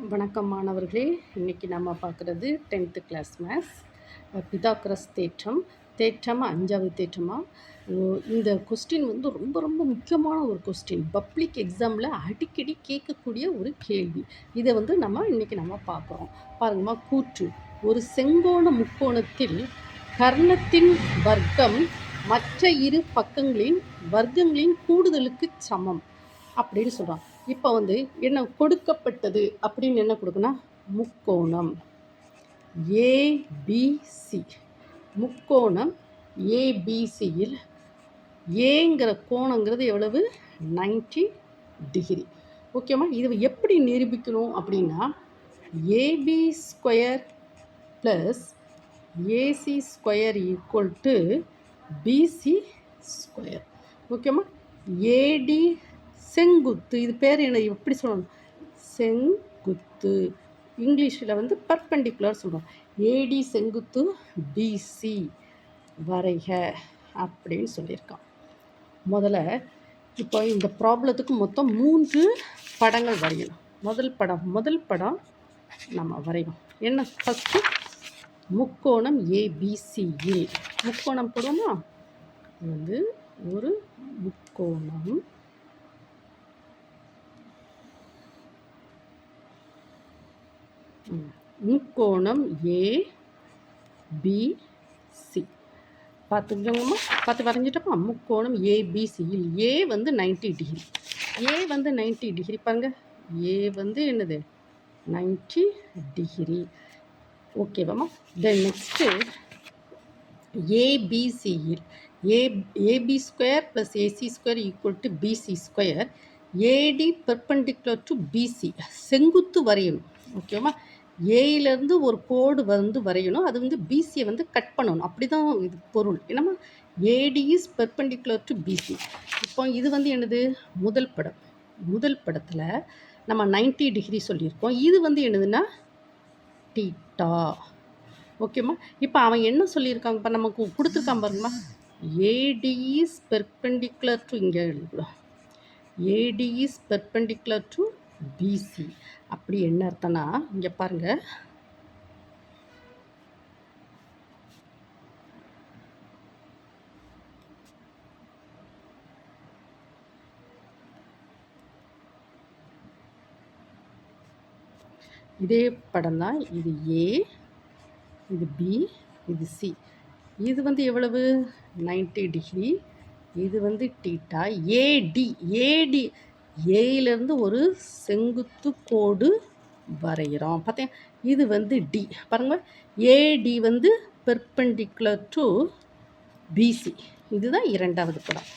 வணக்கம் மாணவர்களே. இன்றைக்கி நம்ம பார்க்குறது 10th கிளாஸ் மேத்ஸ் பிதாகரஸ் தேற்றம். தேற்றம் 5வது தேற்றமாக. இந்த கொஸ்டின் வந்து ரொம்ப ரொம்ப முக்கியமான ஒரு கொஸ்டின். பப்ளிக் எக்ஸாமில் அடிக்கடி கேட்கக்கூடிய ஒரு கேள்வி. இதை வந்து இன்றைக்கி நம்ம பார்க்குறோம். பாருங்கம்மா, கூற்று: ஒரு செங்கோண முக்கோணத்தில் கர்ணத்தின் வர்க்கம் மற்ற இரு பக்கங்களின் வர்க்கங்களின் கூடுதலுக்கு சமம் அப்படின்னு சொல்கிறான். இப்போ வந்து என்ன கொடுக்கப்பட்டது அப்படின்னு என்ன கொடுக்கணும்? முக்கோணம் ஏபிசி. முக்கோணம் ஏபிசியில் ஏங்கிற கோணங்கிறது எவ்வளவு? 90 டிகிரி. ஓகேம்மா. இது எப்படி நிரூபிக்கணும் அப்படின்னா, AB square plus AC square equal to BC square. ஓகேம்மா. ஏடி செங்குத்து, இது பேர் என்ன, எப்படி சொல்லணும்? செங்குத்து. இங்கிலீஷில் வந்து பர்பெண்டிகுலர் சொல்கிறோம். ஏடி செங்குத்து பிசி வரைக அப்படின்னு சொல்லியிருக்கான். முதல்ல இப்போ இந்த ப்ராப்ளத்துக்கு மொத்தம் 3 படங்கள் வரையணும். முதல் படம் நம்ம வரைவோம். என்ன? ஃபஸ்ட்டு முக்கோணம் ஏபிசியில் முக்கோணம் போடுவோமா? வந்து ஒரு முக்கோணம் முக்கோணம் ஏபிசி பார்த்துக்கோங்கம்மா. பார்த்து வரைஞ்சிட்டோமா? முக்கோணம் ஏபிசியில் ஏ வந்து 90 டிகிரி. ஏ வந்து 90 டிகிரி. பாருங்கள், ஏ வந்து என்னது? 90 டிகிரி. ஓகேவாம்மா. தென் நெக்ஸ்ட்டு ஏபிசியில் AB square plus AC square equal to BC square. AD perpendicular to BC, செங்குத்து வரையணும். ஓகேவா? ஏயிலேருந்து ஒரு கோடு வந்து வரையணும். அது வந்து பிசியை வந்து கட் பண்ணணும். அப்படி தான் இது பொருள். என்னம்மா? AD is perpendicular to BC. இப்போ இது வந்து என்னது? முதல் படம். முதல் படத்தில் நம்ம 90 டிகிரி சொல்லியிருக்கோம். இது வந்து என்னதுன்னா தீட்டா. ஓகேம்மா. இப்போ அவன் என்ன சொல்லியிருக்காங்க? இப்போ நமக்கு கொடுத்துருக்கான் பாருங்கம்மா. ஏடி இஸ் பெர்பெண்டிகுலர் டு, இங்கே எழுதிக்கலாம், AD is perpendicular to BC. அப்படி என்ன அர்த்தம்னா, இங்கே பாருங்கள், இதே படம் தான். இது ஏ, இது பி, இது சி. இது வந்து எவ்வளவு? 90 டிகிரி. இது வந்து தீட்டா. ஏடி ஏயிலேருந்து ஒரு செங்குத்து கோடு வரைகிறோம். பார்த்தேன். இது வந்து டி. பாருங்கள், ஏடி வந்து பெர்பெண்டிகுலர் டு பிசி. இதுதான் இரண்டாவது படம்.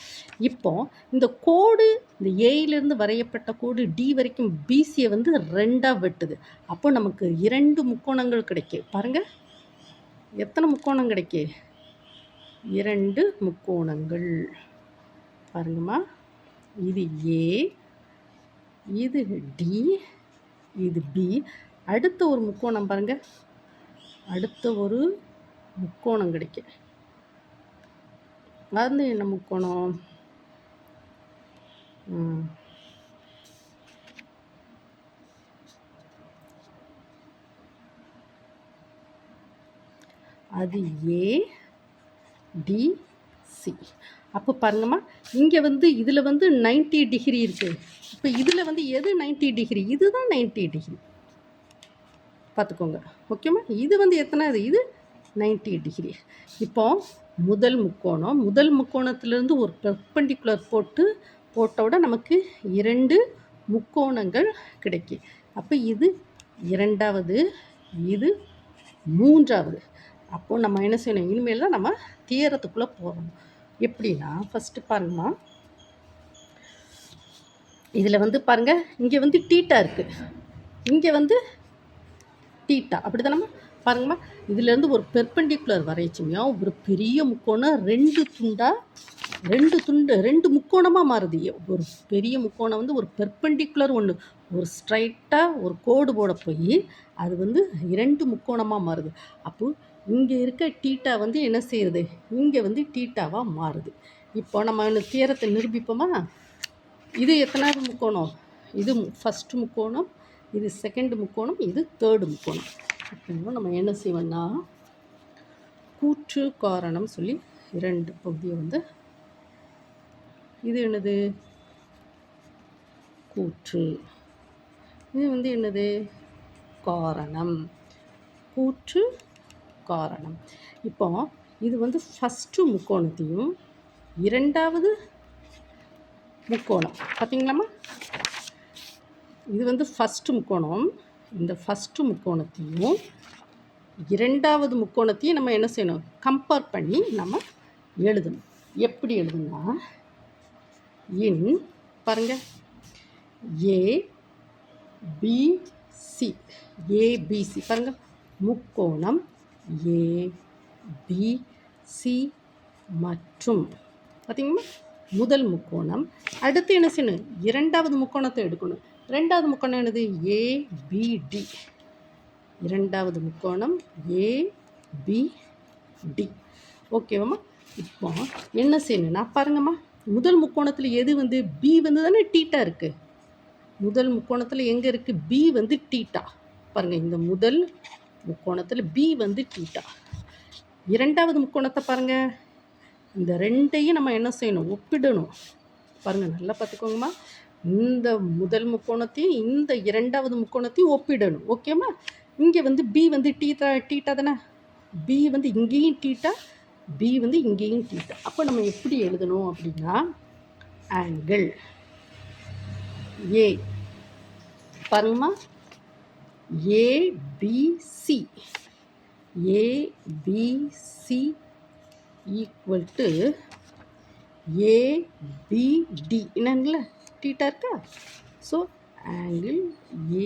இப்போ இந்த கோடு, இந்த ஏயிலேருந்து வரையப்பட்ட கோடு டி வரைக்கும் பிசியை வந்து 2ஆக வெட்டுது. அப்போ நமக்கு 2 முக்கோணங்கள் கிடைக்கும். பாருங்கள், எத்தனை முக்கோணம் கிடைக்கு? 2 முக்கோணங்கள். பாருங்கம்மா, இது ஏ, இது டி, இது பி. அடுத்த ஒரு முக்கோணம் பாருங்க, அடுத்த ஒரு முக்கோணம் கிடைக்கும். அது என்ன முக்கோணம்? அது ஏ டி சி. அப்போ பாருங்கம்மா, இங்கே வந்து இதில் வந்து 90 டிகிரி இருக்குது. இப்போ இதில் வந்து எது 90 டிகிரி? இதுதான் 90 டிகிரி. பார்த்துக்கோங்க. ஓகேம்மா. இது வந்து எத்தனை? இது 90 டிகிரி. இப்போ முதல் முக்கோணத்திலேருந்து ஒரு பெர்பெண்டிகுலர் போட்டோட நமக்கு 2 முக்கோணங்கள் கிடைக்கும். அப்போ இது இரண்டாவது, இது மூன்றாவது. அப்போது நம்ம என்ன செய்யணும்? இனிமேல் தான் நம்ம தியரத்துக்குள்ளே போகணும். எப்படின்னா, ஃபஸ்ட்டு பாருங்கம்மா, இதில் வந்து பாருங்கள், இங்கே வந்து தீட்டா இருக்குது, இங்கே வந்து தீட்டா. அப்படி தானம்மா? பாருங்கம்மா, இதிலேருந்து ஒரு பெர்பெண்டிகுலர் வரைச்சிமையா ஒரு பெரிய முக்கோணம் 2 முக்கோணமாக மாறுது. ஒரு பெரிய முக்கோணம் வந்து ஒரு பெர்பெண்டிகுலர் ஒன்று, ஒரு ஸ்ட்ரைட்டாக ஒரு கோடு போட போய் அது வந்து 2 முக்கோணமாக மாறுது. அப்போது இங்கே இருக்க தீட்டா வந்து என்ன செய்யுது? இங்கே வந்து தீட்டாவாக மாறுது. இப்போ நம்ம இந்த தியரத்தை நிரூபிப்போமா? இது எத்தனாவது முக்கோணம்? இது ஃபஸ்ட்டு முக்கோணம், இது செகண்ட் முக்கோணம், இது தேர்டு முக்கோணம். இப்போ நம்ம என்ன செய்வோம்னா கூற்று காரணம் சொல்லி 2 பகுதியை வந்து இது என்னது கூற்று, இது வந்து என்னது காரணம். கூற்று காரணம். இப்போ இது வந்து ஃபஸ்ட்டு முக்கோணத்தையும் இரண்டாவது முக்கோணம் பார்த்தீங்களாம்மா, இது வந்து ஃபஸ்ட்டு முக்கோணம். இந்த ஃபஸ்ட்டு முக்கோணத்தையும் இரண்டாவது முக்கோணத்தையும் நம்ம என்ன செய்யணும், கம்பேர் பண்ணி நம்ம எழுதணும். எப்படி எழுதுனா இன் பாருங்க ஏபிசி, ஏபிசி பாருங்க முக்கோணம் ஏபிசி மற்றும் பார்த்தீங்கன்னா முதல் முக்கோணம். அடுத்து என்ன செய்யணும், இரண்டாவது முக்கோணத்தை எடுக்கணும். ரெண்டாவது முக்கோணம் என்னது ஏபிடி, இரண்டாவது முக்கோணம் ஏபிடி. ஓகேவாம்மா. இப்போ என்ன செய்யணும்னா பாருங்கம்மா, முதல் முக்கோணத்தில் எது வந்து பி வந்து தானே டீட்டா இருக்குது. முதல் முக்கோணத்தில் எங்கே இருக்குது, பி வந்து டீட்டா. பாருங்கள், இந்த முதல் முக்கோணத்தில் பி வந்து டீட்டா. இரண்டாவது முக்கோணத்தை பாருங்கள், இந்த ரெண்டையும் நம்ம என்ன செய்யணும், ஒப்பிடணும். பாருங்கள், நல்லா பார்த்துக்கோங்கம்மா. இந்த முதல் முக்கோணத்தையும் இந்த இரண்டாவது முக்கோணத்தையும் ஒப்பிடணும். ஓகேம்மா. இங்கே வந்து பி வந்து டீட்டா தானே, பி வந்து இங்கேயும் டீட்டா, பி வந்து இங்கேயும் டீட்டா. அப்போ நம்ம எப்படி எழுதணும் அப்படின்னா ஆங்கிள் ஏ பாருங்கம்மா, ABC, ABC equal to ABD. என்னங்கள டீட்டா இருக்கா? So angle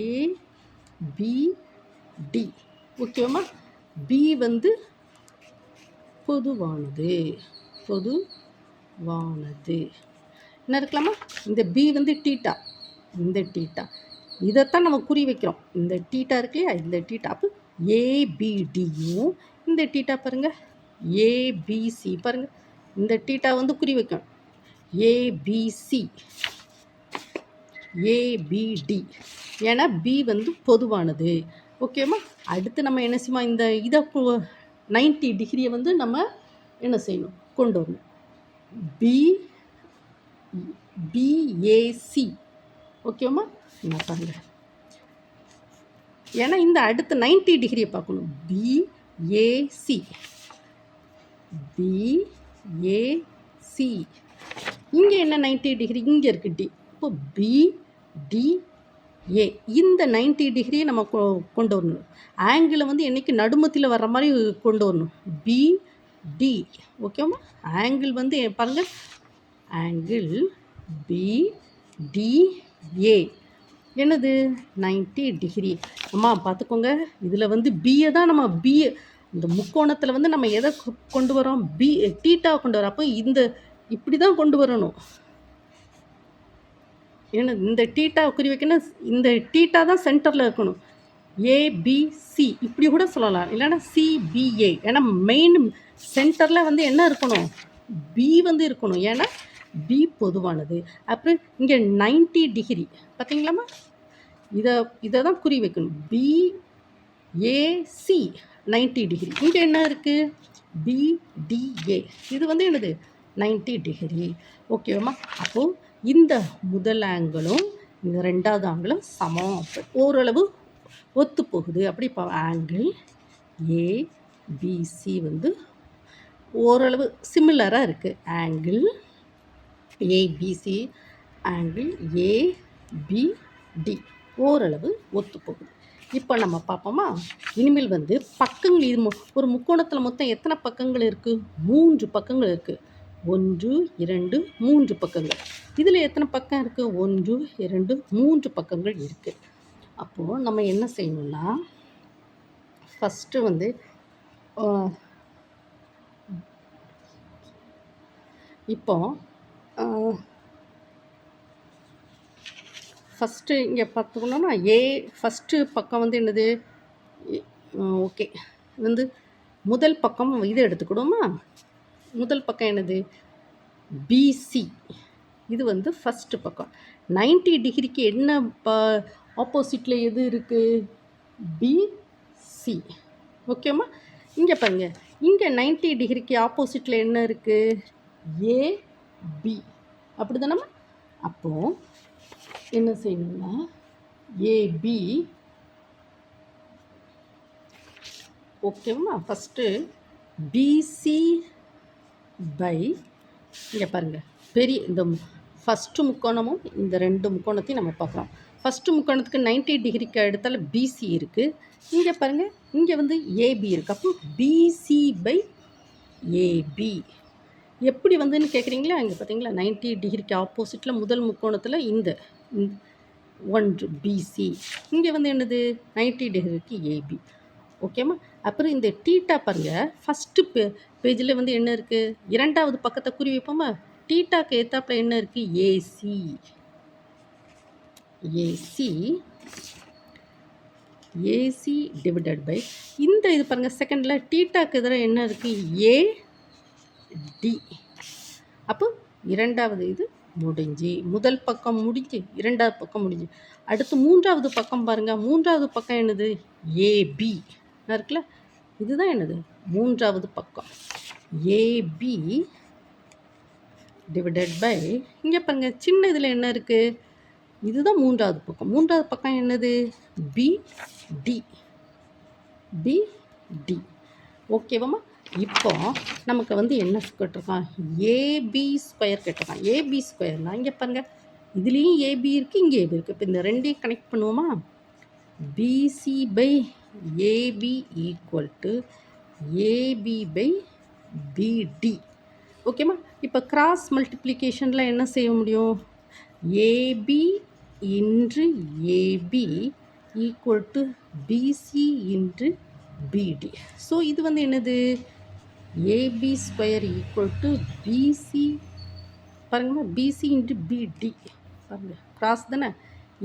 ABD. ஓகேவாம்மா. பி வந்து பொதுவானது, பொதுவானது என்ன இருக்கலாமா, இந்த பி வந்து டீட்டா, இந்த டீட்டா இதைத்தான் நம்ம குறி வைக்கிறோம். இந்த டீட்டா இருக்கு இல்லையா, இந்த டீட்டா. அப்போ ஏபிடியும் இந்த டீட்டா பாருங்கள் ஏபிசி பாருங்கள், இந்த டீட்டா வந்து குறி வைக்கணும். ஏபிசி ஏபிடி, ஏன்னா பி வந்து பொதுவானது. ஓகேம்மா. அடுத்து நம்ம என்ன செய்வோம், இந்த இதை 90 டிகிரியை வந்து நம்ம என்ன செய்யணும், கொண்டு வரணும். பிஏசி. ஓகேம்மா. என்ன பாருங்கள், ஏன்னா இந்த அடுத்த 90 டிகிரியை பார்க்கணும். பிஏசி, பிஏசி இங்கே என்ன 90 டிகிரி இங்கே இருக்குது டி. இப்போ பிடிஏ, இந்த 90 டிகிரியை நம்ம கொண்டு வரணும். ஆங்கிளை வந்து என்றைக்கு நடுமத்தில் வர்ற மாதிரி கொண்டு வரணும். பிடி. ஓகேம்மா. ஆங்கிள் வந்து பாருங்கள், ஆங்கிள் பிடிஏ என்னது 90 டிகிரி. அம்மா பார்த்துக்கோங்க, இதில் வந்து பிஏ தான் நம்ம பிஏ இந்த முக்கோணத்தில் வந்து நம்ம எதை கொண்டு வரோம், பி டீட்டாவை கொண்டு வரோம். அப்போ இந்த இப்படி தான் கொண்டு வரணும். ஏன்னா இந்த டீட்டாவை குறி வைக்கணும், இந்த டீட்டா தான் சென்டரில் இருக்கணும். ஏபிசி இப்படி கூட சொல்லலாம், இல்லைன்னா சிபிஏ. ஏன்னா மெயின் சென்டரில் வந்து என்ன இருக்கணும், பி வந்து இருக்கணும். ஏன்னா பி பொதுவானது. அப்புறம் இங்கே 90 டிகிரி பார்த்தீங்களாம்மா, இதை தான் குறி வைக்கணும். BAC 90 degree. இங்கே என்ன இருக்குது, பிடிஏ, இது வந்து என்னது 90 டிகிரி. ஓகேவாம்மா. அப்போது இந்த முதல் ஆங்கிளும் இந்த ரெண்டாவது ஆங்கிளும் சமம், ஓரளவு ஒத்து போகுது. அப்படி இப்போ ஆங்கிள் ஏபிசி வந்து ஓரளவு சிமிலராக இருக்குது. ஆங்கிள் ஏபிசி ஆங்கிள் ஏபிடி ஓரளவு ஒத்து போகுது. இப்போ நம்ம பார்ப்போமா, இனிமேல் வந்து பக்கங்கள், இது ஒரு முக்கோணத்தில் மொத்தம் எத்தனை பக்கங்கள் இருக்குது, 3 பக்கங்கள் இருக்குது. 1 2 3 பக்கங்கள். இதில் எத்தனை பக்கம் இருக்குது, 1 2 3 பக்கங்கள் இருக்குது. அப்போது நம்ம என்ன செய்யணும்னா ஃபஸ்ட்டு வந்து இப்போ ஃபஸ்ட்டு இங்கே பார்த்துக்கணுன்னா ஃபஸ்ட்டு பக்கம் வந்து என்னது, ஓகே வந்து முதல் பக்கம் இது எடுத்துக்கிடுவோமா. முதல் பக்கம் என்னது பிசி, இது வந்து ஃபஸ்ட்டு பக்கம். 90 டிகிரிக்கு என்ன ஆப்போசிட்டில் எது இருக்குது? பிசி. ஓகேம்மா? இங்கே பாருங்க, இங்கே 90 டிகிரிக்கு ஆப்போசிட்டில் என்ன இருக்குது? ஏபி. அப்படி தானம்மா? அப்போது என்ன செய்யணும்னா ஏபி. ஓகேம்மா? ஃபஸ்ட்டு பிசி பை, இங்கே பாருங்கள், பெரிய இந்த ஃபஸ்ட்டு முக்கோணமும் இந்த 2 முக்கோணத்தையும் நம்ம பார்க்குறோம். ஃபஸ்ட்டு முக்கோணத்துக்கு 90 டிகிரிக்கு அடுத்தால பிசி இருக்குது. இங்கே பாருங்கள், இங்கே வந்து ஏபி இருக்குது. அப்போ பிசி பை ஏபி எப்படி வந்துன்னு கேட்குறீங்களா? இங்கே பார்த்தீங்களா, 90 டிகிரிக்கு ஆப்போசிட்டில் முதல் முக்கோணத்தில் இந்த 1 பிசி, இங்கே வந்து என்னது 90 டிகிரிக்கு ஏபி. ஓகேம்மா? அப்புறம் இந்த டீட்டா பாருங்கள், ஃபஸ்ட்டு பேஜில் வந்து என்ன இருக்குது? இரண்டாவது பக்கத்தை குறி வைப்போமா? டீட்டாக்கு ஏற்றாப்புல என்ன இருக்குது? AC. AC AC divided by இந்த இது பாருங்கள், செகண்டில் டீட்டாக்கு எதிராக என்ன இருக்குது? ஏடி. அப்போ இரண்டாவது இது முடிஞ்சு, முதல் பக்கம் முடிஞ்சு, இரண்டாவது பக்கம் முடிஞ்சு. அடுத்து மூன்றாவது பக்கம் பாருங்கள், மூன்றாவது பக்கம் என்னது? ஏபி இருக்குல்ல, இதுதான் என்னது? மூன்றாவது பக்கம் ஏபி டிவைடட் பை, இங்கே பாருங்கள், சின்ன இதில் என்ன இருக்குது? இதுதான் மூன்றாவது பக்கம். மூன்றாவது பக்கம் என்னது? பிடி. பிடி. ஓகேவாம்மா? இப்போ நமக்கு வந்து என்ன கேட்டிருக்கான்? ஏபி ஸ்கொயர் கேட்டிருக்கான். ஏபி ஸ்கொயர்னால் இங்கே பாருங்கள், இதுலேயும் ஏபி இருக்குது, இங்கே ஏபி இருக்குது. இப்போ இந்த ரெண்டையும் கனெக்ட் பண்ணுவோமா? BC by AB equal to AB by BD. ஓகேம்மா? இப்போ கிராஸ் மல்டிப்ளிகேஷனில் என்ன செய்ய முடியும்? ஏபி இன்று ஏபி ஈக்குவல் டு பிசி இன்று பிடி. ஸோ இது வந்து என்னது? AB square equal to BC, பாருங்கம்மா, பிசி இன்ட்டு பிடி. பாருங்கள், கிராஸ் தானே,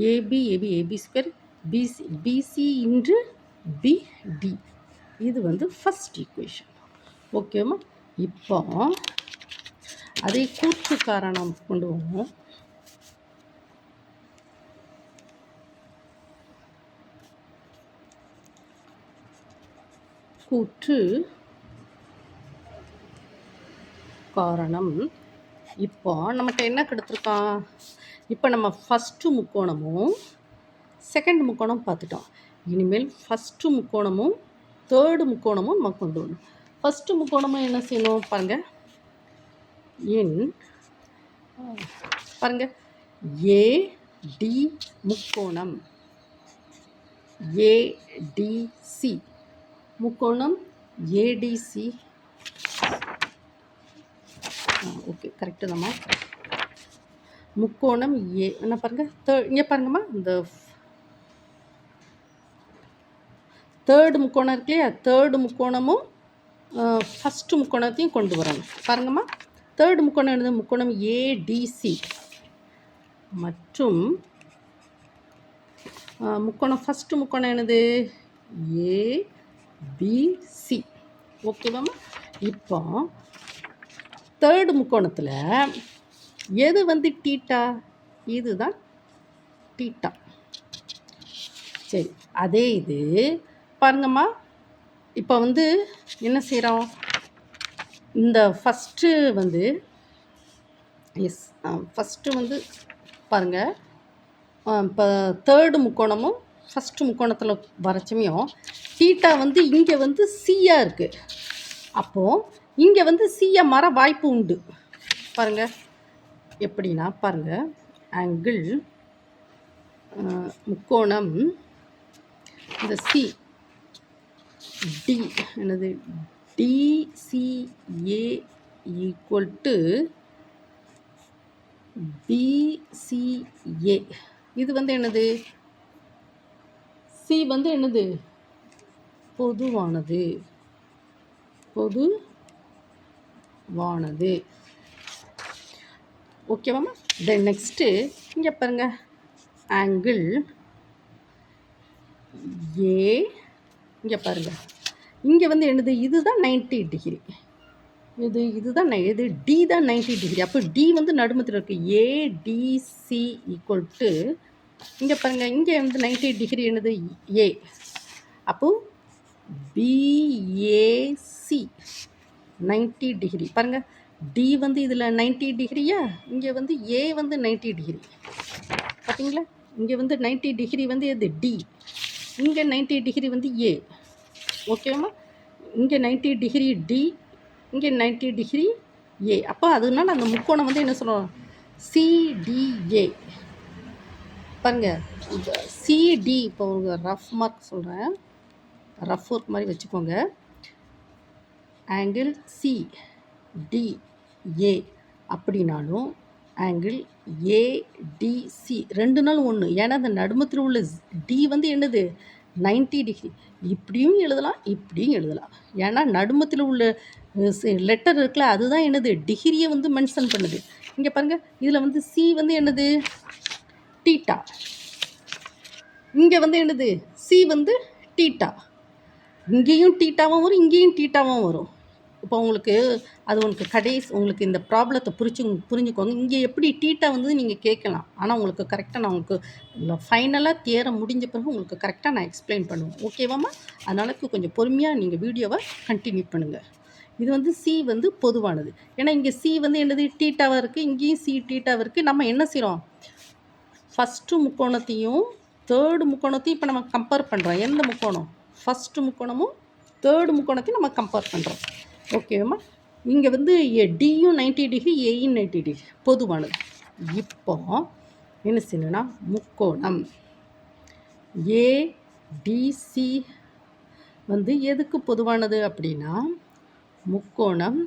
AB AB AB square BC BC into BD. இது வந்து ஃபஸ்ட் ஈக்குவேஷன். ஓகேம்மா? இப்போ அதை கூற்று காரணம் கொண்டு வருவோம். கூற்று காரணம். இப்போ நமக்கு என்ன கொடுத்துருக்கான்? இப்போ நம்ம ஃபஸ்ட்டு முக்கோணமும் செகண்ட் முக்கோணம் பார்த்துட்டோம். இனிமேல் ஃபஸ்ட்டு முக்கோணமும் தேர்டு முக்கோணமும் நம்ம கொண்டு வரணும். ஃபஸ்ட்டு முக்கோணமும் என்ன செய்யணும் பாருங்கள், பாருங்கள், ஏடி முக்கோணம், ஏடிசி முக்கோணம், ஏடிசி. ஓகே, கரெக்டு தாம்மா. முக்கோணம் ஏ என்ன பாருங்கள், இங்கே பாருங்கம்மா, இந்த தேர்டு முக்கோணம் இருக்கு இல்லையா, தேர்டு முக்கோணமும் ஃபஸ்ட்டு முக்கோணத்தையும் கொண்டு வரணும். பாருங்கம்மா, தேர்டு முக்கோணம் என்னது? முக்கோணம் ஏடிசி மற்றும் முக்கோணம் ஃபஸ்ட்டு முக்கோணம் என்னது? ஏபிசி. ஓகேவாம்மா? இப்போ தேர்டு முக்கோணத்தில் எது வந்து டீட்டா? இதுதான் டீட்டா. சரி, அதே இது பாருங்கம்மா, இப்போ வந்து என்ன செய்கிறோம்? இந்த ஃபஸ்ட்டு வந்து ஃபஸ்ட்டு வந்து பாருங்கள், இப்போ தேர்டு முக்கோணமும் ஃபஸ்ட்டு முக்கோணத்தில் வரைச்சமையும் டீட்டா வந்து இங்கே வந்து சியாக இருக்குது. அப்போது இங்கே வந்து சியை மாற வாய்ப்பு உண்டு. பாருங்கள் எப்படின்னா, பாருங்கள், ஆங்கிள் முக்கோணம் இந்த சி டி என்னது? DCA equal to BCA. இது வந்து என்னது? சி வந்து என்னது? பொதுவானது. பொதுவானது. ஓகேவாம்மா? தென் நெக்ஸ்ட்டு இங்கே பாருங்கள், ஆங்கிள் ஏ, இங்கே பாருங்கள், இங்கே வந்து என்னது? இதுதான் 90 டிகிரி. இதுதான் இது டி தான் 90 டிகிரி. அப்போ டி வந்து நடுமத்தில் இருக்குது. ஏடிசி ஈக்குவல் டு இங்கே பாருங்கள், இங்கே வந்து 90 டிகிரி என்னது ஏ. அப்போது பிஏசி 90 டிகிரி. பாருங்கள், டி வந்து இதில் 90 டிகிரியா, இங்கே வந்து ஏ வந்து 90 டிகிரி. பார்த்தீங்களா, இங்கே வந்து 90 டிகிரி வந்து எது டி, இங்கே 90 டிகிரி வந்து ஏ. ஓகேவா, இங்கே 90 டிகிரி டி, இங்கே 90 டிகிரி ஏ. அப்போ அதனால அந்த முக்கோணம் வந்து என்ன சொல்லுவோம், சிடிஏ. பாருங்கள், சிடி, இப்போ ஒரு ரஃப் மார்க் சொல்கிறேன், ரஃப் ஒர்க் மாதிரி வச்சுக்கோங்க. ஆங்கிள் சிடிஏ அப்படின்னாலும் ஆங்கிள் ஏடிசி ரெண்டு நாள் ஒன்று. ஏன்னா அந்த நடுமத்தில் உள்ள டி வந்து என்னது 90 டிகிரி. இப்படியும் எழுதலாம், இப்படியும் எழுதலாம். ஏன்னா நடுமத்தில் உள்ள லெட்டர் இருக்குல்ல, அதுதான் என்னது டிகிரியை வந்து மென்ஷன் பண்ணுது. இங்கே பாருங்கள், இதில் வந்து சி வந்து என்னது டீட்டா, இங்கே வந்து என்னது சி வந்து டீட்டா. இங்கேயும் டீட்டாவும் வரும், இங்கேயும் டீட்டாவும் வரும். இப்போ உங்களுக்கு அது உங்களுக்கு இந்த ப்ராப்ளத்தை புரிஞ்சுக்கோங்க. இங்கே எப்படி டீட்டா வந்து நீங்கள் கேட்கலாம், ஆனால் உங்களுக்கு கரெக்டாக நான் உங்களுக்கு ஃபைனலாக தேர முடிஞ்ச பிறகு உங்களுக்கு கரெக்டாக நான் எக்ஸ்பிளைன் பண்ணுவேன். ஓகேவாம்மா? அதனால கொஞ்சம் பொறுமையாக நீங்கள் வீடியோவை கண்டினியூ பண்ணுங்கள். இது வந்து சி வந்து பொதுவானது. ஏன்னா இங்கே சி வந்து என்னது டீட்டாவாக இருக்குது, இங்கேயும் சி டீட்டாவாக இருக்குது. நம்ம என்ன செய்கிறோம், ஃபஸ்ட்டு முக்கோணத்தையும் தேர்டு முக்கோணத்தையும் இப்போ நம்ம கம்பேர் பண்ணுறோம். எந்த முக்கோணம், ஃபஸ்ட்டு முக்கோணமும் தேர்டு முக்கோணத்தையும் நம்ம கம்பேர் பண்ணுறோம். ஓகேவா, இங்கே வந்து டியும் 90 டிகிரி, ஏயும் 90 டிகிரி பொதுவானது. இப்போ என்ன செய்யணும்னா, முக்கோணம் ஏடிசி வந்து எதுக்கு பொதுவானது அப்படின்னா, முக்கோணம்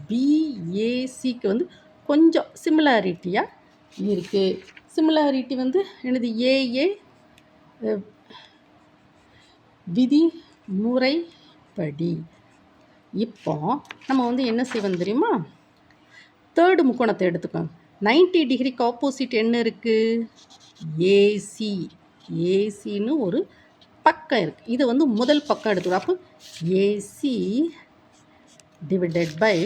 பிஏசிக்கு வந்து கொஞ்சம் சிமிலாரிட்டியாக இருக்குது. சிமிலாரிட்டி வந்து எனது ஏஏ விதிமுறைப்படி. இப்போ நம்ம வந்து என்ன செய்வோம் தெரியுமா, தேர்டு முக்கோணத்தை எடுத்துக்கோங்க. 90 டிகிரிக்கு ஆப்போசிட் என்ன இருக்குது, ஏசி. ஏசின்னு ஒரு பக்கம் இருக்குது. இது வந்து முதல் பக்கம் எடுத்துக்கோ. அப்போ ஏசி டிவைடட் பை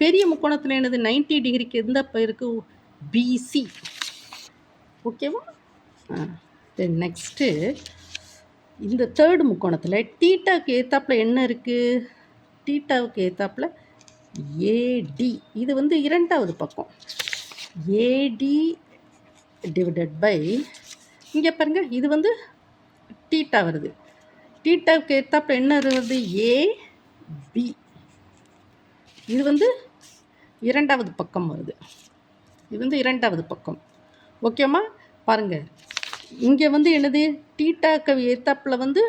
பெரிய முக்கோணத்தில் என்னது 90 டிகிரிக்கு எந்த இருக்குது, பிசி. ஓகேவா? நெக்ஸ்ட்டு இந்த தேர்டு முக்கோணத்தில் டீட்டாவுக்கு ஏத்தாப்பில் என்ன இருக்குது, டீட்டாவுக்கு ஏத்தாப்பில் ஏடி. இது வந்து இரண்டாவது பக்கம். ஏடி டிவைடட் பை, இங்கே பாருங்கள், இது வந்து டீட்டா வருது. டீட்டாவுக்கு ஏத்தாப்பில் என்ன வருது, ஏபி. இது வந்து இரண்டாவது பக்கம் வருது. இது வந்து இரண்டாவது பக்கம். ஓகேம்மா? பாருங்கள், இங்கே வந்து என்னது டீட்டாக்கு ஏத்தாப்பில் வந்து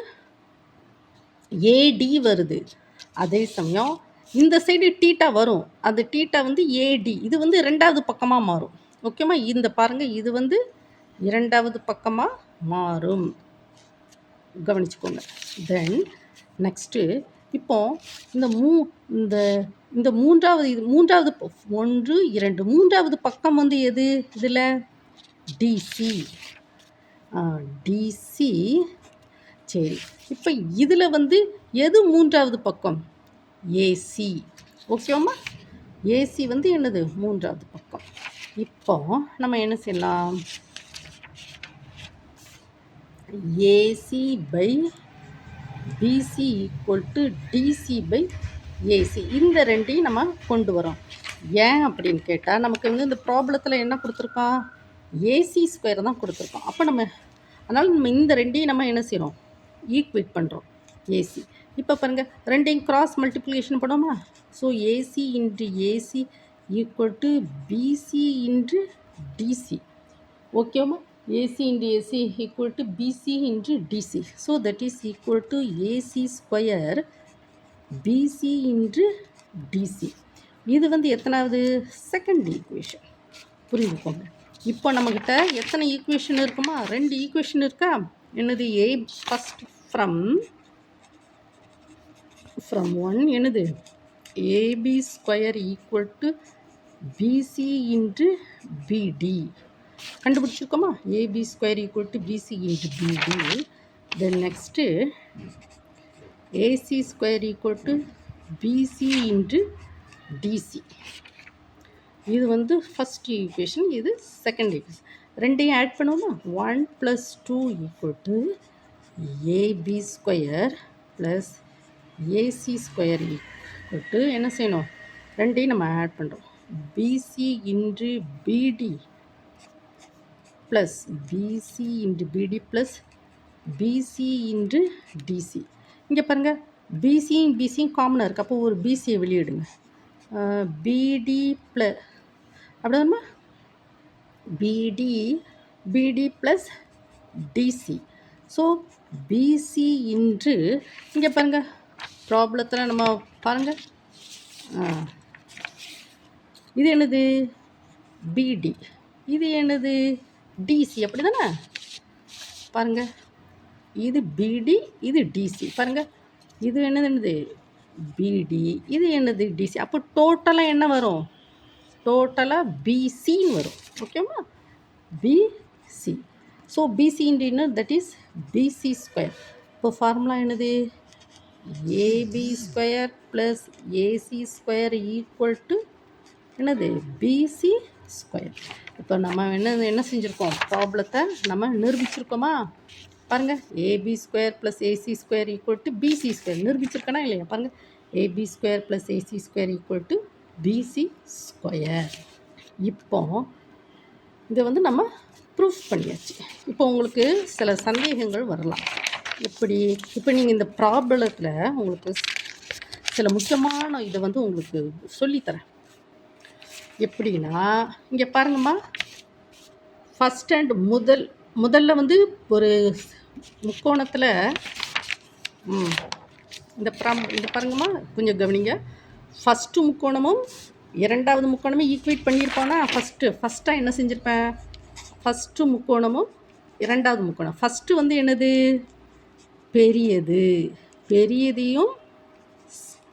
ஏடி வருது. அதே சமயம் இந்த சைடு டீட்டா வரும், அந்த டீட்டா வந்து ஏடி. இது வந்து ரெண்டாவது பக்கமாக மாறும். ஓகேம்மா? இந்த பாருங்கள், இது வந்து இரண்டாவது பக்கமாக மாறும், கவனிச்சுக்கோங்க. தென் நெக்ஸ்ட்டு இப்போ இந்த இந்த மூன்றாவது 1 2 மூன்றாவது பக்கம் வந்து எது, இதில் டிசி. டிசி. சரி, இப்போ இதில் வந்து எது மூன்றாவது பக்கம், ஏசி. ஓகேவாம்மா? ஏசி வந்து என்னது மூன்றாவது பக்கம். இப்போ நம்ம என்ன செய்யலாம், AC by BC equal to DC by AC. இந்த ரெண்டையும் நம்ம கொண்டு வரோம். ஏன் அப்படின்னு கேட்டால், நமக்கு வந்து இந்த ப்ராப்ளத்தில் என்ன கொடுத்துருக்கோம், ஏசி ஸ்கொயர் தான் கொடுத்துருக்கோம். அப்போ அதனால் நம்ம இந்த ரெண்டையும் நம்ம என்ன செய்கிறோம், ஈக்குவேட் பண்ணுறோம், ஏசி. இப்போ பாருங்கள், ரெண்டையும் கிராஸ் மல்டிப்ளிகேஷன் பண்ணுவோமா. So AC into AC equal to BC into DC. ஓகேவா? AC into AC equal to BC into DC. So that is equal to AC square BC into DC. இது வந்து எத்தனாவது, second equation. புரிஞ்சுக்கோங்க. இப்போ நம்மக்கிட்ட எத்தனை equation இருக்குமா, 2 ஈக்குவேஷன் இருக்கா. என்னது, ஃபஸ்ட் ஃப்ரம் 1 என்னது, AB square equal to BC into BD கண்டுபிடிச்சிருக்கோமா. AB square equal to BC into BD. Then next AC square equal to BC into DC. இது வந்து ஃபஸ்ட் ஈக்குவேஷன், இது செகண்ட் ஈக்குவேஷன். ரெண்டையும் add பண்ணுவோமா? 1 + 2 = AB square plus AC square என்ன செய்யணும்? ரெண்டையும் நம்ம ஆட் பண்ணுறோம். BC into BD plus BC into BD plus BC into DC. இங்கே பாருங்கள், பிசியும் பிசியும் காமனாக இருக்குது. அப்போ ஒரு பிசியை வெளியிடுங்க. பிடி ப்ளஸ் அப்படின்னா BD plus DC. So BC into இங்கே பாருங்கள், ப்ராப்ளத்தில் நம்ம பாருங்கள், இது என்னது? பிடி. இது என்னது? டிசி. அப்படி தானே? பாருங்கள், இது பிடி, இது டிசி. பாருங்கள், இது என்னது? பிடி, இது என்னது? டிசி. அப்போ டோட்டலாக என்ன வரும்? டோட்டலாக பிசின்னு வரும். ஓகேவா? BC. So BC into that is BC square. இப்போ ஃபார்முலா என்னது? AB square plus AC square equal to என்னது? BC square. இப்போ நம்ம என்ன செஞ்சுருக்கோம்? ப்ராப்ளத்தை நம்ம நிரூபிச்சிருக்கோமா? பாருங்கள், AB square plus AC square equal to BC square நிரூபிச்சிருக்கனா இல்லையா? பாருங்கள், AB square plus AC square equal to BC square. இப்போ இதை வந்து நம்ம ப்ரூஃப் பண்ணியாச்சு. இப்போ உங்களுக்கு சில சந்தேகங்கள் வரலாம். எப்படி? இப்போ நீங்கள் இந்த ப்ராப்ளத்தில் உங்களுக்கு சில முக்கியமான இதை வந்து உங்களுக்கு சொல்லித்தரேன். எப்படின்னா, இங்கே பாருங்கம்மா, ஃபஸ்ட் அண்ட் முதல்ல வந்து ஒரு முக்கோணத்தில் இந்த பாருங்கம்மா, கொஞ்சம் கவனிங்க. ஃபஸ்ட்டு முக்கோணமும் இரண்டாவது முக்கோணமும் ஈக்குவேட் பண்ணியிருப்போன்னா ஃபஸ்ட்டாக என்ன செஞ்சுருப்பேன்? ஃபஸ்ட்டு முக்கோணமும் இரண்டாவது முக்கோணம். ஃபஸ்ட்டு வந்து என்னது? பெரியதையும்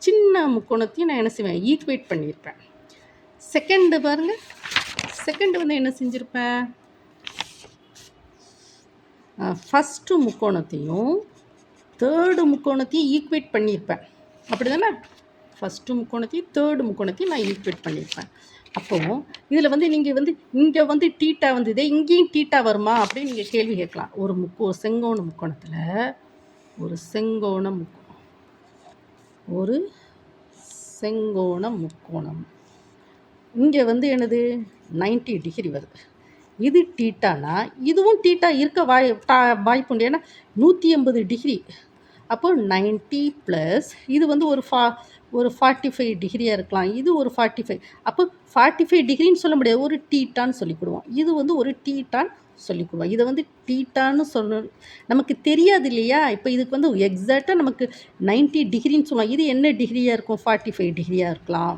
சின்ன முக்கோணத்தையும் நான் என்ன செய்வேன்? ஈக்குவேட் பண்ணியிருப்பேன். செகண்டு பாருங்கள், செகண்டு வந்து என்ன செஞ்சுருப்பேன்? ஃபஸ்ட்டு முக்கோணத்தையும் தேர்டு முக்கோணத்தையும் ஈக்குவேட் பண்ணியிருப்பேன். அப்படி தானே? ஃபஸ்ட்டு முக்கோணத்தையும் தேர்டு முக்கோணத்தையும் நான் ஈக்குவேட் பண்ணியிருப்பேன். அப்போது இதில் வந்து நீங்கள் வந்து இங்கே வந்து டீட்டா வந்ததே, இங்கேயும் டீட்டா வருமா அப்படின்னு நீங்கள் கேள்வி கேட்கலாம். ஒரு செங்கோண முக்கோணத்தில் ஒரு செங்கோண முக்கோணம் இங்கே வந்து என்னது? 90 டிகிரி வருது. இது டீட்டானா இதுவும் டீட்டா இருக்க வாய்ப்பு உண்டு. ஏன்னா 180 டிகிரி. அப்போ 90 ப்ளஸ் இது வந்து ஒரு 45 டிகிரியாக இருக்கலாம். இது ஒரு 45. அப்போ 45 டிகிரின்னு சொல்ல முடியாது, ஒரு டீட்டான்னு சொல்லிவிடுவோம். இது வந்து ஒரு டீட்டான்னு சொல்லிவிடுவோம். இதை வந்து டீட்டான்னு நமக்கு தெரியாது இல்லையா? இப்போ இதுக்கு வந்து எக்ஸாக்டாக நமக்கு 90 டிகிரின்னு சொல்லுவோம். இது என்ன டிகிரியாக இருக்கும்? 45 டிகிரியாக இருக்கலாம்.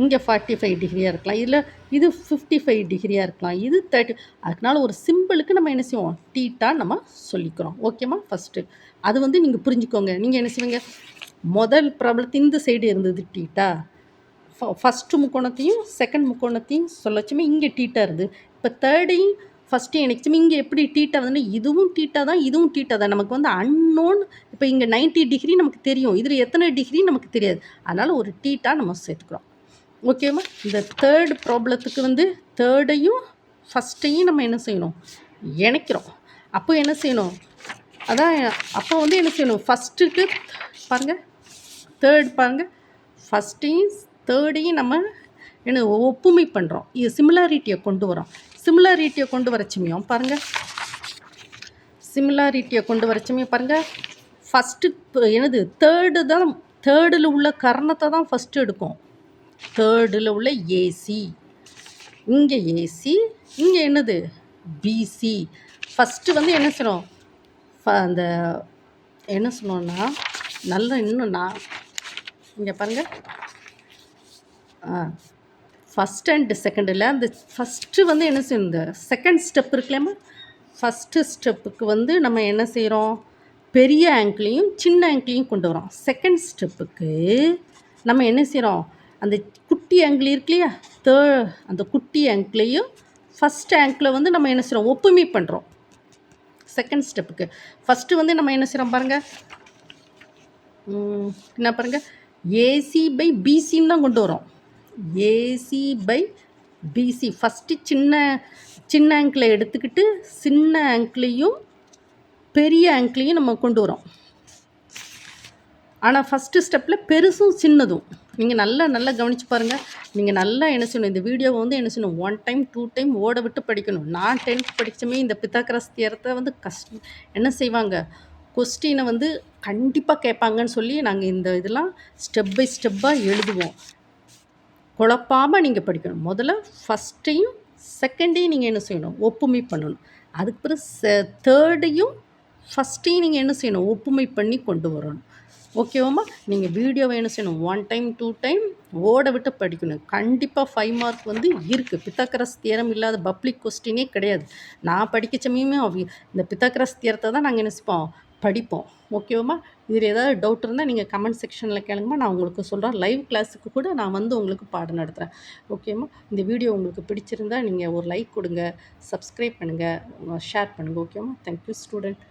இங்கே 45 டிகிரியாக இருக்கலாம். இதில் இது 55 டிகிரியாக இருக்கலாம். இது 30. அதனால ஒரு சிம்பிளுக்கு நம்ம என்ன செய்வோம்? டீட்டா நம்ம சொல்லிக்கிறோம். ஓகேம்மா? ஃபஸ்ட்டு அது வந்து நீங்கள் புரிஞ்சுக்கோங்க. நீங்கள் என்ன செய்வீங்க? முதல் ப்ராப்ளத்து இந்த சைடு இருந்தது டீட்டா. ஃபஸ்ட்டு முக்கோணத்தையும் செகண்ட் முக்கோணத்தையும் சொல்லச்சுமே இங்கே டீட்டா இருந்தது. இப்போ தேர்டையும் ஃபஸ்ட்டையும் எனக்குச்சுமே இங்கே எப்படி டீட்டா வந்து இதுவும் டீட்டா தான், இதுவும் டீட்டா தான். நமக்கு வந்து அன்னோன். இப்போ இங்கே 90 டிகிரி நமக்கு தெரியும், இதில் எத்தனை டிகிரி நமக்கு தெரியாது. அதனால் ஒரு டீட்டா நம்ம சேர்த்துக்கிறோம். ஓகேவா? இந்த தேர்டு ப்ராப்ளத்துக்கு வந்து தேர்டையும் ஃபஸ்ட்டையும் நம்ம என்ன செய்யணும்? இணைக்கிறோம். அப்போ என்ன செய்யணும்? அதான் அப்போ வந்து என்ன செய்யணும்? ஃபஸ்ட்டுக்கு பாருங்கள், தேர்ட் பாருங்கள், ஃபஸ்ட்டையும் தேர்டையும் நம்ம என்ன ஒப்புமை பண்ணுறோம். இது சிமிலாரிட்டியை கொண்டு வரோம். சிமிலாரிட்டியை கொண்டு வரச்சுமையும் பாருங்கள், சிமிலாரிட்டியை கொண்டு வரச்சுமையும் பாருங்கள். ஃபஸ்ட்டு என்னது? தேர்டில் உள்ள கர்ணத்தை தான் ஃபஸ்ட்டு எடுக்கும். தேர்டில் உள்ள ஏசி, இங்கே ஏசி, இங்கே என்னது? பிசி. ஃபஸ்ட்டு வந்து என்ன செய்யணும்? அந்த என்ன சொன்னோன்னா இன்னும் இங்கே பாருங்கள், ஃபஸ்ட் அண்ட் செகண்டில் அந்த ஃபஸ்ட்டு வந்து என்ன செய்யணும்? இந்த செகண்ட் ஸ்டெப் இருக்குல்லையம்மா, ஃபஸ்ட்டு ஸ்டெப்புக்கு வந்து நம்ம என்ன செய்கிறோம்? பெரிய ஆங்கிளையும் சின்ன ஆங்கிளையும் கொண்டு வரோம். செகண்ட் ஸ்டெப்புக்கு நம்ம என்ன செய்கிறோம்? அந்த குட்டி ஆங்கிள் இருக்கு இல்லையா, அந்த குட்டி ஆங்கிளையும் ஃபஸ்ட் ஆங்கிளை வந்து நம்ம என்ன செய்கிறோம்? ஒப்புமை பண்ணுறோம். செகண்ட் ஸ்டெப்புக்கு ஃபஸ்ட்டு வந்து நம்ம என்ன செய்கிறோம் பாருங்கள், என்ன பாருங்கள், ஏசி பை பிசின்னு தான் கொண்டு வரோம். ஏசி பை பிசி ஃபஸ்ட்டு சின்ன ஆங்கிளை எடுத்துக்கிட்டு சின்ன ஆங்கிளையும் பெரிய ஆங்கிளையும் நம்ம கொண்டு வரோம். ஆனால் ஃபஸ்ட்டு ஸ்டெப்பில் பெருசும் சின்னதும் நீங்கள் நல்லா கவனித்து பாருங்கள். நீங்கள் நல்லா என்ன செய்யணும், இந்த வீடியோவை வந்து என்ன செய்யணும், 1 டைம் 2 டைம் ஓட விட்டு படிக்கணும். நான் 10th படித்தமே இந்த பித்தாகரஸ் தியரத்தை வந்து என்ன செய்வாங்க, கொஸ்டினை வந்து கண்டிப்பாக கேட்பாங்கன்னு சொல்லி நாங்கள் இந்த இதெல்லாம் ஸ்டெப் பை ஸ்டெப்பாக எழுதுவோம். குழப்பாமல் நீங்கள் படிக்கணும். முதல்ல ஃபஸ்ட்டையும் செகண்டையும் நீங்கள் என்ன செய்யணும், ஒப்புமை பண்ணணும். அதுக்கு பிறகு தேர்டையும் ஃபஸ்ட்டையும் நீங்கள் என்ன செய்யணும், ஒப்புமை பண்ணி கொண்டு வரணும். ஓகேவாம்மா? நீங்கள் வீடியோவை என்ன செய்யணும், 1 டைம் 2 டைம் ஓட விட்டு படிக்கணும். கண்டிப்பாக 5 மார்க் வந்து இருக்குது. பித்தாகரஸ் தியரம் இல்லாத பப்ளிக் கொஸ்டினே கிடையாது. நான் படிக்க சமயமே இந்த பித்தாகரஸ் தியரத்தை தான் நாங்கள் என்ன செய்வோம், படிப்போம். ஓகேவாம்மா? இதில் ஏதாவது டவுட் இருந்தால் நீங்கள் கமெண்ட் செக்ஷனில் கேளுங்கம்மா, நான் உங்களுக்கு சொல்கிறேன். லைவ் கிளாஸுக்கு கூட நான் வந்து உங்களுக்கு பாடம் நடத்துகிறேன். ஓகேம்மா? இந்த வீடியோ உங்களுக்கு பிடிச்சிருந்தா நீங்கள் ஒரு லைக் கொடுங்க, சப்ஸ்கிரைப் பண்ணுங்கள், ஷேர் பண்ணுங்கள். ஓகேம்மா? Thank you student.